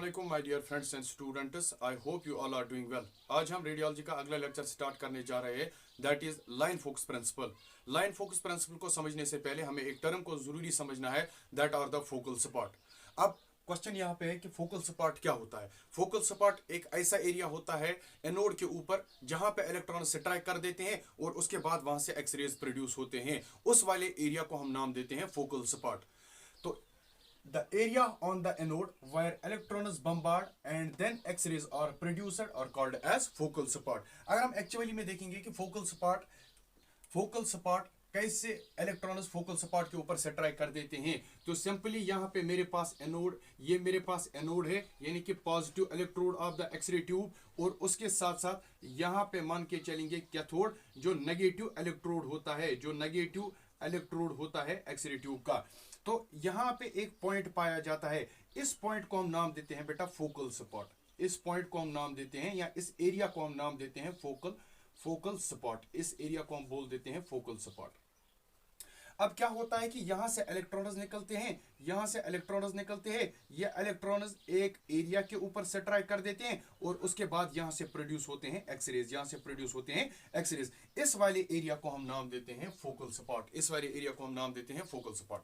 Assalamualaikum my dear friends and students. I hope you all are doing well. आज हम radiology का अगला lecture start करने जा रहे हैं, that is line focus principle. Line focus principle को समझने से पहले हमें एक टर्म को जरूरी समझना है, that are the focal spot. अब क्वेश्चन यहाँ पे है कि फोकल स्पॉट क्या होता है। फोकल स्पॉट एक ऐसा एरिया होता है एनोड के ऊपर जहां पे इलेक्ट्रॉन स्ट्राइक कर देते हैं और उसके बाद वहां से एक्स रेज प्रोड्यूस होते हैं। उस वाले एरिया को हम नाम देते हैं फोकल स्पॉट। तो the area on the anode where electrons bombard and then X-rays are produced are called as focal spot। अगर हम एक्चुअली में देखेंगे कि फोकल स्पॉट कैसे इलेक्ट्रॉन्स फोकल स्पॉट के ऊपर स्ट्राइक कर देते हैं, तो सिंपली यहाँ पे मेरे पास एनोड, ये मेरे पास एनोड है यानी कि positive electrode of the x-ray tube, और उसके साथ साथ यहाँ पे मान के चलेंगे कैथोड जो नेगेटिव इलेक्ट्रोड होता है एक्सरे ट्यूब का। तो यहाँ पे एक पॉइंट पाया जाता है, इस पॉइंट को हम नाम देते हैं बेटा फोकल स्पॉट। इस पॉइंट को हम नाम देते हैं या इस एरिया को हम नाम देते हैं फोकल स्पॉट। इस एरिया को हम बोल देते हैं फोकल स्पॉट। अब क्या होता है कि यहां से इलेक्ट्रॉन्स निकलते हैं, ये इलेक्ट्रॉन्स एक एरिया के ऊपर स्ट्राइक कर देते हैं और उसके बाद यहां से प्रोड्यूस होते हैं एक्सरेज। इस वाले एरिया को हम नाम देते हैं फोकल स्पॉट।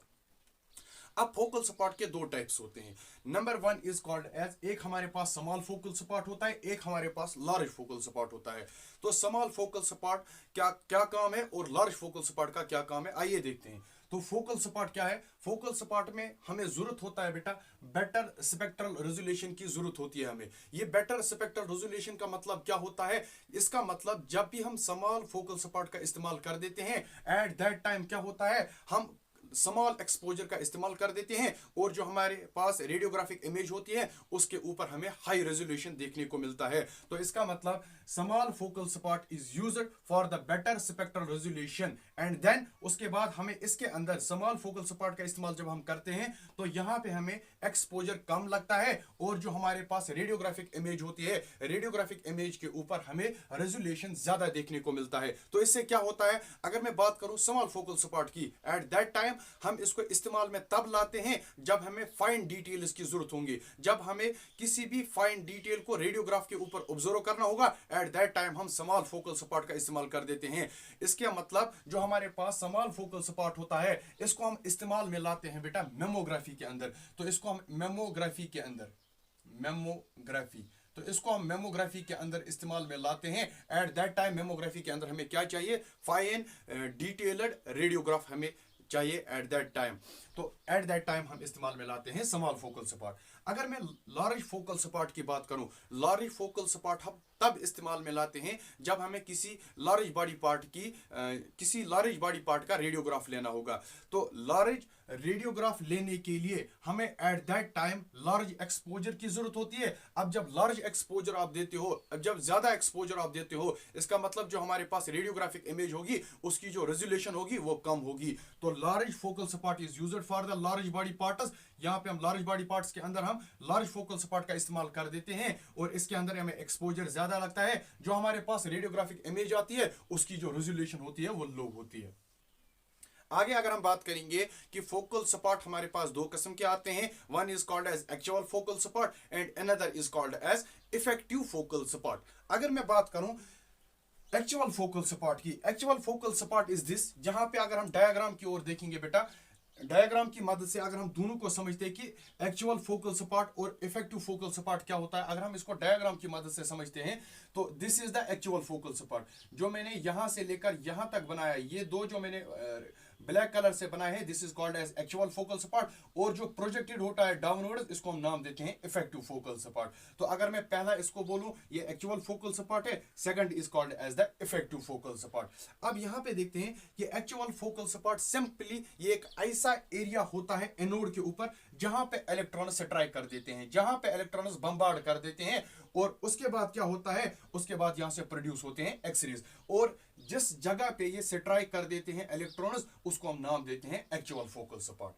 अब फोकल स्पॉट के दो टाइप्स होते हैं। Number one is called as, एक हमारे पास स्मॉल फोकल स्पॉट होता है, एक हमारे पास लार्ज फोकल स्पॉट होता है। तो स्मॉल फोकल स्पॉट क्या काम है और लार्ज फोकल स्पॉट का क्या काम है, आइए देखते हैं। तो फोकल स्पॉट क्या है? फोकल स्पॉट में हमें जरूरत होता है बेटा बेटर स्पेक्ट्रल रेजोल्यूशन की जरूरत होती है हमें। ये बेटर स्पेक्ट्रल रेजोल्यूशन का मतलब क्या होता है? इसका मतलब जब भी हम स्मॉल फोकल स्पॉट का इस्तेमाल कर देते हैं, एट दैट टाइम क्या होता है, हम स्मॉल एक्सपोजर का इस्तेमाल कर देते हैं और जो हमारे पास रेडियोग्राफिक इमेज होती है उसके ऊपर हमें हाई रेजोल्यूशन देखने को मिलता है। तो इसका मतलब small focal spot is used for the better spectral resolution, and then उसके बाद हमें इसके अंदर स्मॉल फोकल स्पॉट का इस्तेमाल जब हम करते हैं तो यहाँ पे हमें एक्सपोजर कम लगता है और जो हमारे पास रेडियोग्राफिक इमेज होती है, रेडियोग्राफिक इमेज के ऊपर हमें रेजोल्यूशन ज्यादा देखने को मिलता है। तो इससे क्या होता है, अगर मैं बात करूं स्मॉल फोकल स्पॉट की, एट दैट टाइम हम इसको इस्तेमाल में तब लाते हैं जब हमें फाइन डिटेल इसकी जरूरत होगी, जब हमें किसी भी फाइन डिटेल को रेडियोग्राफ के ऊपर ऑब्जर्व करना होगा, एट दैट टाइम हम स्मॉल फोकल स्पॉट का इस्तेमाल कर देते हैं। इसके मतलब जो हमारे पास स्मॉल फोकल स्पॉट होता है इसको हम इस्तेमाल में लाते हैं बेटा मेमोग्राफी के अंदर। तो इसको हम मेमोग्राफी के अंदर इस्तेमाल में लाते हैं। एट दैट टाइम मेमोग्राफी के अंदर हमें क्या चाहिए, फाइन डिटेल्ड रेडियोग्राफ हमें चाहिए एट दैट टाइम। तो एट दैट टाइम हम इस्तेमाल में लाते हैं स्मॉल फोकल स्पॉट। अगर मैं लार्ज फोकल स्पॉट की बात करूं, लार्ज फोकल स्पॉट हम तब इस्तेमाल में लाते हैं जब हमें किसी लार्ज बॉडी पार्ट का रेडियोग्राफ लेना होगा। तो लार्ज रेडियोग्राफ लेने के लिए हमें at that time large exposure की जरूरत होती है। अब जब लार्ज एक्सपोजर आप देते हो, अब जब ज्यादा एक्सपोजर आप देते हो, इसका मतलब जो हमारे पास रेडियोग्राफिक इमेज होगी उसकी जो रेजोल्यूशन होगी वो कम होगी। तो large focal spot is used for the large body parts. यहाँ पे हम लार्ज बॉडी पार्ट्स के अंदर हम लार्ज फोकल स्पॉट का इस्तेमाल कर देते हैं और इसके अंदर हमें एक्सपोजर ज्यादा लगता है, जो हमारे पास रेडियोग्राफिक इमेज आती है उसकी जो रेजोल्यूशन होती है वो लो होती है। आगे अगर हम बात करेंगे कि फोकल स्पॉट हमारे पास दो किस्म के आते हैं, one is called as actual focal spot and another is called as effective focal spot. अगर मैं बात करूं एक्चुअल फोकल स्पॉट की, actual focal spot is this, जहां पे अगर हम डायग्राम की ओर देखेंगे बेटा, डायग्राम की मदद से अगर हम दोनों को समझते हैं कि एक्चुअल फोकल स्पॉट और इफेक्टिव फोकल स्पॉट क्या होता है, अगर हम इसको डायग्राम की मदद से समझते हैं तो this is the actual focal spot. जो मैंने यहां से लेकर यहां तक बनाया, ये दो जो मैंने ब्लैक कलर से बनाए हैं, this is called as actual focal spot, और जो प्रोजेक्टेड होता है डाउनवर्ड्स इसको हम नाम देते हैं इफेक्टिव फोकल स्पॉट। तो अगर मैं पहला इसको बोलूं ये एक्चुअल फोकल स्पॉट है, second is called as the effective focal spot. अब यहां पे देखते हैं कि एक्चुअल फोकल स्पॉट सिंपली ये एक ऐसा एरिया होता है एनोड के ऊपर जहां पे इलेक्ट्रॉन स्ट्राइक कर देते हैं, जहां पे इलेक्ट्रॉन्स बम्बार्ड कर देते हैं और उसके बाद क्या होता है, उसके बाद यहां से प्रोड्यूस होते हैं एक्सरेज, और जिस जगह पे ये स्ट्राइक कर देते हैं इलेक्ट्रॉन्स उसको हम नाम देते हैं एक्चुअल फोकल स्पॉट।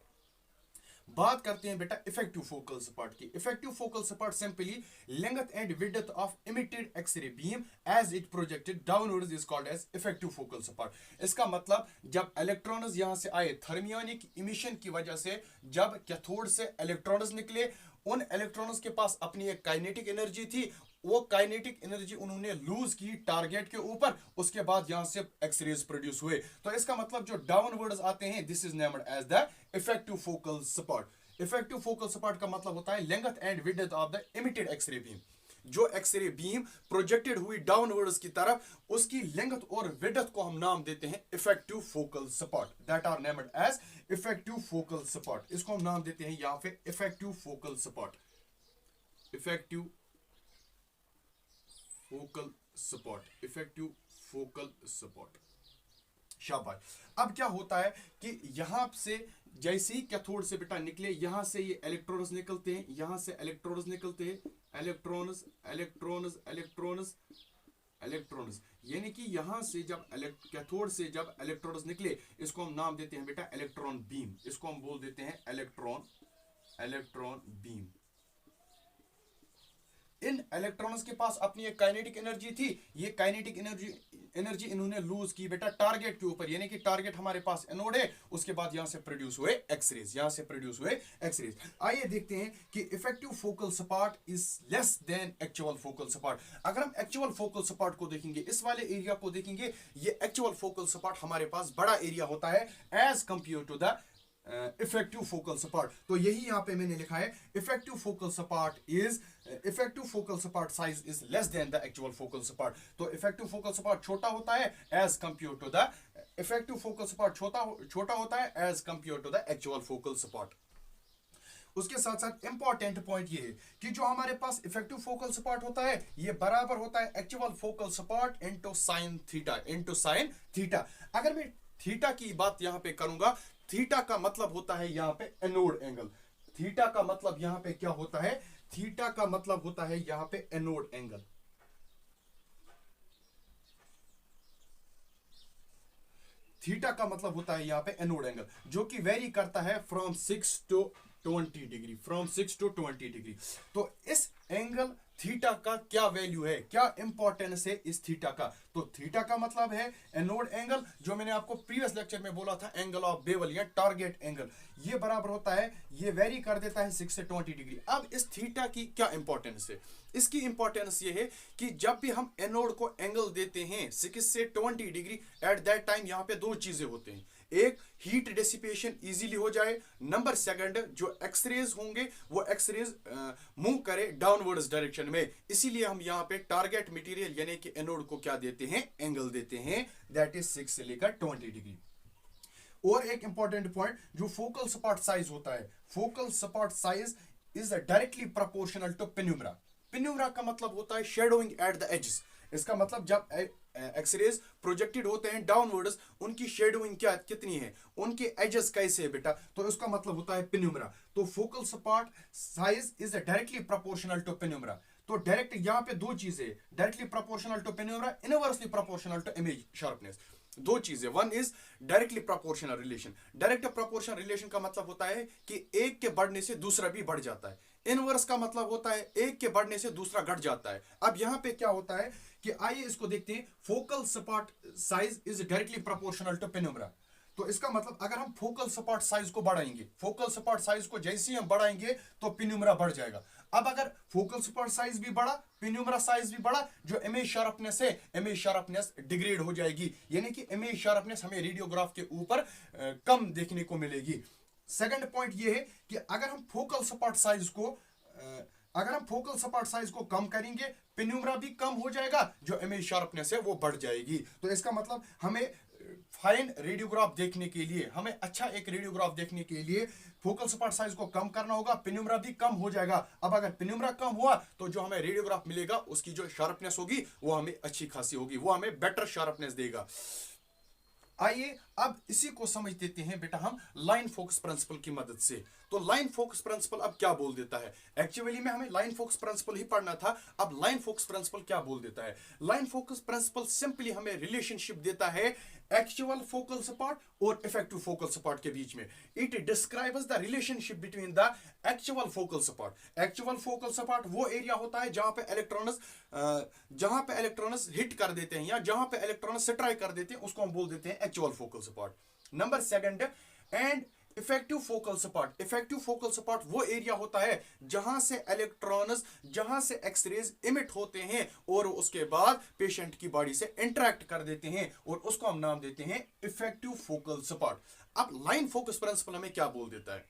बात करते हैं बेटा इफेक्टिव फोकल स्पॉट की। Effective focal spot simply length and width of emitted x-ray beam as it projected downwards is called as effective focal spot. इसका मतलब जब इलेक्ट्रॉन्स यहां से आए थर्मियोनिक इमिशन की वजह से, जब कैथोड से इलेक्ट्रॉन्स निकले, उन इलेक्ट्रॉन्स के पास अपनी एक काइनेटिक एनर्जी थी, वो काइनेटिक एनर्जी उन्होंने लूज की टारगेट के ऊपर, उसके बाद यहां से एक्सरेज प्रोड्यूस हुए। तो इसका मतलब जो डाउनवर्ड्स आते हैं, this is named as the effective focal spot. Effective focal spot का मतलब होता है length and width of the emitted x-ray beam. जो एक्सरे बीम प्रोजेक्टेड हुई डाउनवर्ड्स की तरफ, उसकी लेंथ और विड्थ को हम नाम देते हैं effective focal spot, that are named as effective focal spot. इसको हम नाम देते हैं यहां पे effective focal spot, effective focal spot, effective focal spot. शाबाश। अब क्या होता है कि यहां से जैसे ही कैथोड से बेटा निकले, यहां से ये इलेक्ट्रॉन्स निकलते हैं, यहां से इलेक्ट्रॉन्स निकलते हैं, इलेक्ट्रॉन्स इलेक्ट्रॉन्स इलेक्ट्रॉन्स इलेक्ट्रॉन्स, यानी कि यहां से जब कैथोड से जब इलेक्ट्रॉन्स निकले, इसको हम नाम देते हैं बेटा इलेक्ट्रॉन बीम। इसको हम बोल देते हैं इलेक्ट्रॉन बीम। इन इलेक्ट्रॉन्स के पास अपनी एक काइनेटिक एनर्जी थी, ये काइनेटिक एनर्जी इन्होंने लूज की बेटा टारगेट के ऊपर, यानी कि टारगेट हमारे पास एनोड है, उसके बाद यहां से प्रोड्यूस हुए एक्सरेज, यहां से प्रोड्यूस हुए एक्सरेज। आइए देखते हैं कि effective focal spot is less then actual focal spot. अगर हम एक्चुअल फोकल स्पॉट को देखेंगे, इस वाले एरिया को देखेंगे, ये एक्चुअल फोकल स्पॉट हमारे पास बड़ा एरिया होता है as compare to the effective focal spot. तो यही यहां पे मैंने लिखा है effective focal spot size is less than the actual focal spot. तो इफेक्टिव फोकल स्पॉट छोटा होता है as compare to the effective focal spot छोटा होता है as compare to the actual focal spot. उसके साथ साथ इंपॉर्टेंट पॉइंट ये है कि जो हमारे पास इफेक्टिव फोकल स्पॉट होता है, ये बराबर होता है actual focal spot into sine theta. अगर मैं थीटा की बात यहां पे करूंगा, थीटा का मतलब होता है यहां पे एनोड एंगल। थीटा का मतलब यहां पे क्या होता है? थीटा का मतलब होता है यहां पे एनोड एंगल। थीटा का मतलब होता है यहां पे एनोड एंगल, जो कि वेरी करता है from 6 to 20 degree, from 6 to 20 degree. तो इस एंगल थीटा का क्या वैल्यू है, क्या इंपॉर्टेंस है इस थीटा का? तो थीटा का मतलब है एनोड एंगल, जो मैंने आपको प्रीवियस लेक्चर में बोला था एंगल ऑफ बेवल या टारगेट एंगल, ये बराबर होता है, ये वेरी कर देता है 6 से 20 डिग्री। अब इस थीटा की क्या इंपॉर्टेंस है? इसकी इंपॉर्टेंस ये है कि जब भी हम एनोड को एंगल देते हैं 6 से 20 डिग्री, एट दैट टाइम यहां पे दो चीजें होते हैं, एक हीट डिसिपेशन इजीली हो जाए, नंबर सेकंड जो एक्सरेज होंगे वो एक्सरेज मूव करे डाउनवर्ड्स डायरेक्शन में। इसीलिए हम यहां पे टारगेट मटेरियल यानी कि एनोड को क्या देते हैं? एंगल देते हैं, दैट इज 6 से लेकर 20 डिग्री। और एक इंपॉर्टेंट पॉइंट, जो फोकल स्पॉट साइज होता है, focal spot size is directly proportional to penumbra. Penumbra का मतलब होता है शेडोइंग एट द एजेस। इसका मतलब जब एक्सरेज प्रोजेक्टेड होते हैं डाउनवर्ड्स, उनकी शेडोइंग क्या कितनी है, उनके एजेस कैसे है बेटा, तो इसका मतलब होता है पेन्यूमरा। तो focal spot size is directly proportional to penumbra. तो डायरेक्ट यहां पे दो चीजें, directly proportional to penumbra, inversely proportional to image sharpness. दो चीजें, one is directly proportional relation. Direct proportional relation का मतलब होता है कि एक के बढ़ने से दूसरा भी बढ़ जाता है। इनवर्स का मतलब होता है एक के बढ़ने से दूसरा घट जाता है। अब यहां पे क्या होता है कि आइए इसको देखते हैं, focal spot size is directly proportional to penumbra. तो इसका मतलब अगर हम फोकल स्पॉट साइज को बढ़ाएंगे, फोकल स्पॉट साइज को जैसे ही हम बढ़ाएंगे तो पेन्यूमरा बढ़ जाएगा। अब अगर फोकल स्पॉट साइज भी बढ़ा, पेन्यूमरा साइज भी बढ़ा, जो इमेज शार्पनेस है, इमेज शार्पनेस डिग्रेड हो जाएगी, यानी कि इमेज शार्पनेस हमें रेडियोग्राफ के ऊपर कम देखने को मिलेगी। सेकंड पॉइंट ये है कि अगर हम फोकल स्पॉट साइज को कम करेंगे, पेन्यूमरा भी कम हो जाएगा, जो इमेज शार्पनेस है वो बढ़ जाएगी। तो इसका मतलब हमें फाइन रेडियोग्राफ देखने के लिए, हमें अच्छा एक रेडियोग्राफ देखने के लिए फोकल स्पॉट साइज को कम करना होगा, पेन्यूमरा भी कम हो जाएगा। अब अगर पेन्यूमरा कम हुआ तो जो हमें रेडियोग्राफ मिलेगा उसकी जो शार्पनेस होगी वो हमें अच्छी खासी होगी, वो हमें बेटर शार्पनेस देगा। आइए अब इसी को समझ देते हैं बेटा हम लाइन फोकस प्रिंसिपल की मदद से। तो लाइन फोकस प्रिंसिपल अब क्या बोल देता है? एक्चुअली में हमें लाइन फोकस प्रिंसिपल ही पढ़ना था, अब लाइन फोकस प्रिंसिपल क्या बोल देता है? लाइन फोकस प्रिंसिपल सिंपली हमें रिलेशनशिप देता है एक्चुअल फोकल स्पॉट और इफेक्टिव फोकल स्पॉट के बीच में। It describes the relationship between the actual focal spot. Actual focal spot वो एरिया होता है जहां पे इलेक्ट्रॉन्स हिट कर देते हैं या जहां पे इलेक्ट्रॉन्स स्ट्राइक कर देते हैं, उसको हम बोल देते हैं actual focal spot. Number second, and effective focal spot. Effective focal spot वो एरिया होता है जहां से इलेक्ट्रॉन्स, जहां से एक्सरेज इमिट होते हैं और उसके बाद पेशेंट की बॉडी से इंटरेक्ट कर देते हैं, और उसको हम नाम देते हैं इफेक्टिव फोकल स्पॉट। अब लाइन फोकस प्रिंसिपल हमें क्या बोल देता है?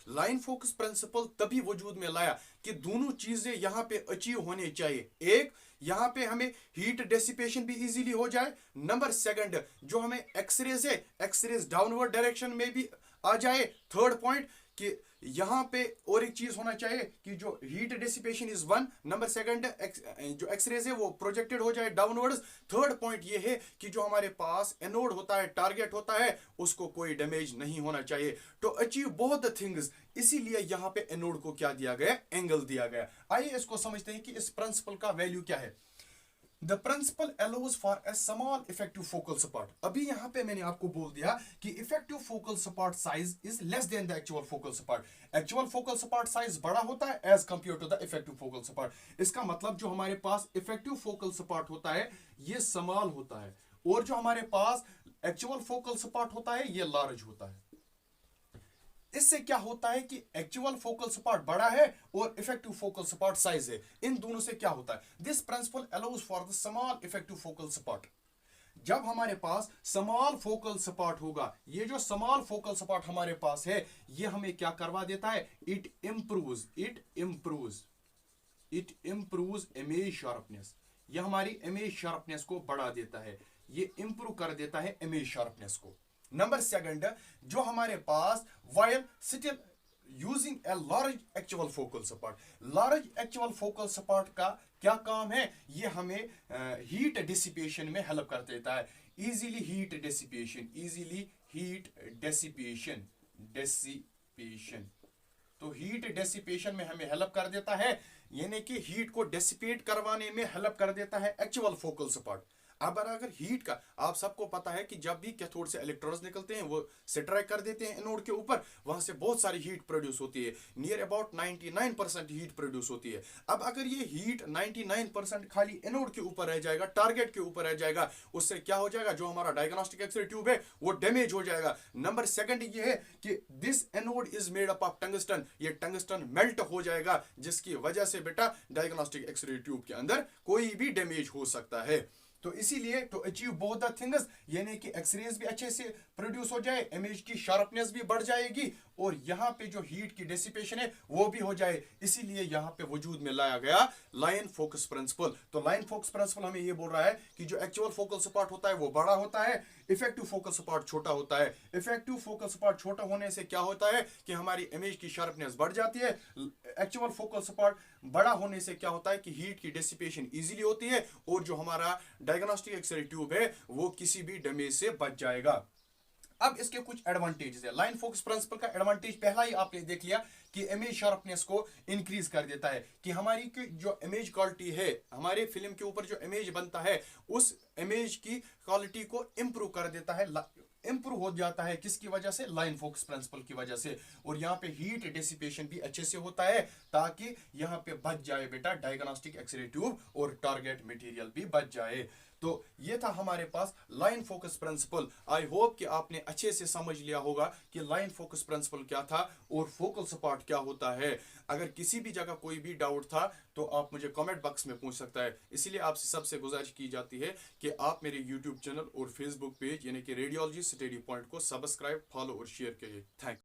लाइन फोकस प्रिंसिपल तभी वजूद में लाया कि दोनों चीजें यहां पे अचीव होने चाहिए। एक, यहां पे हमें हीट डेसिपेशन भी इजीली हो जाए। नंबर सेकंड, जो हमें एक्सरेज है, एक्सरेज डाउनवर्ड डायरेक्शन में भी आ जाए। थर्ड पॉइंट कि यहां पे और एक चीज होना चाहिए कि जो heat dissipation is one. Number second, जो एक्सरेज है वो प्रोजेक्टेड हो जाए डाउनवर्ड्स। थर्ड पॉइंट ये है कि जो हमारे पास एनोड होता है, टारगेट होता है, उसको कोई डैमेज नहीं होना चाहिए। तो अचीव बोथ द थिंग्स, इसीलिए यहां पे एनोड को क्या दिया गया? एंगल दिया गया। आइए इसको समझते हैं कि इस प्रिंसिपल का वैल्यू क्या है। The principle allows for a small effective focal spot. अभी यहां पे मैंने आपको बोल दिया कि effective focal spot size is less than the actual focal spot. Actual focal spot size बड़ा होता है as compared to the effective focal spot. इसका मतलब जो हमारे पास effective focal spot होता है ये small होता है, और जो हमारे पास actual focal spot होता है ये large होता है। इससे क्या होता है कि एक्चुअल फोकल स्पॉट बड़ा है और इफेक्टिव फोकल स्पॉट साइज है। इन दोनों से क्या होता है? This principle allows for the small effective focal spot. जब हमारे पास स्मॉल फोकल स्पॉट होगा, ये जो स्मॉल फोकल स्पॉट हमारे पास है, ये हमें क्या करवा देता है? It improves image sharpness. ये हमारी इमेज शार्पनेस को बढ़ा देता है, ये इंप्रूव कर देता है इमेज शार्पनेस को। नंबर सेकंड, जो हमारे पास while still using a large actual focal spot, large actual focal spot का क्या काम है? ये हमें हीट डिसिपेशन में हेल्प कर देता है। इजीली हीट डेसिपेशन, तो हीट डेसिपेशन में हमें हेल्प कर देता है, यानी कि हीट को डेसिपेट करवाने में हेल्प कर देता है एक्चुअल फोकल स्पॉट। अब अगर हीट का, आप सबको पता है कि जब भी कैथोड से इलेक्ट्रॉन्स निकलते हैं वो स्ट्राइक कर देते हैं एनोड के ऊपर, वहां से बहुत सारी हीट प्रोड्यूस होती है, नियर अबाउट 99% हीट प्रोड्यूस होती है। अब अगर ये हीट 99% खाली एनोड के ऊपर रह जाएगा, टारगेट के ऊपर रह जाएगा, उससे क्या हो जाएगा? जो हमारा डायग्नोस्टिक एक्स-रे ट्यूब है वो डैमेज हो जाएगा। नंबर सेकंड ये है कि this anode is made up of tungsten, ये टंगस्टन मेल्ट हो जाएगा, जिसकी वजह से बेटा डायग्नोस्टिक एक्स-रे ट्यूब के अंदर कोई भी डैमेज हो सकता है। तो इसीलिए to achieve both the things, यानी कि एक्सरेज भी अच्छे से प्रोड्यूस हो जाए, इमेज की शार्पनेस भी बढ़ जाएगी, और यहाँ पे जो हीट की डेसिपेशन है वो भी हो जाए, इसीलिए यहाँ पे वजूद में लाया गया लाइन फोकस प्रिंसिपल। तो लाइन फोकस प्रिंसिपल हमें ये बोल रहा है कि जो एक्चुअल फोकल स्पॉट होता है वो बड़ा होता है, इफेक्टिव फोकल स्पॉट छोटा होता है। इफेक्टिव फोकल स्पॉट छोटा होने से क्या होता है कि हमारी इमेज की शार्पनेस बढ़ जाती है। एक्चुअल फोकल स्पॉट बड़ा होने से क्या होता है कि हीट की डेसिपेशन इजीली होती है, और जो हमारा डायग्नोस्टिक एक्स-रे ट्यूब है वो किसी भी डैमेज से बच जाएगा। अब इसके कुछ एडवांटेजेस है। लाइन फोकस प्रिंसिपल का एडवांटेज पहला ही आपने देख लिया कि इमेज शार्पनेस को इंक्रीज कर देता है, कि हमारी जो इमेज क्वालिटी है, हमारे फिल्म के ऊपर जो इमेज बनता है उस इमेज की क्वालिटी को इंप्रूव कर देता है, इंप्रूव हो जाता है। किसकी वजह से? लाइन फोकस प्रिंसिपल की वजह से। और यहाँ पे हीट डेसिपेशन भी अच्छे से होता है, ताकि यहाँ पे बच जाए बेटा डायग्नोस्टिक एक्स-रे ट्यूब और टारगेट मटेरियल भी बच जाए। तो ये था हमारे पास line focus principle. I hope कि आपने अच्छे से समझ लिया होगा कि लाइन फोकस प्रिंसिपल क्या था और फोकल स्पॉट क्या होता है। अगर किसी भी जगह कोई भी डाउट था तो आप मुझे कमेंट बॉक्स में पूछ सकता है। इसीलिए आपसे सबसे गुजारिश की जाती है कि आप मेरे यूट्यूब चैनल और फेसबुक पेज यानी कि रेडियोलॉजी स्टडी पॉइंट को सब्सक्राइब, फॉलो और शेयर करिए। थैंक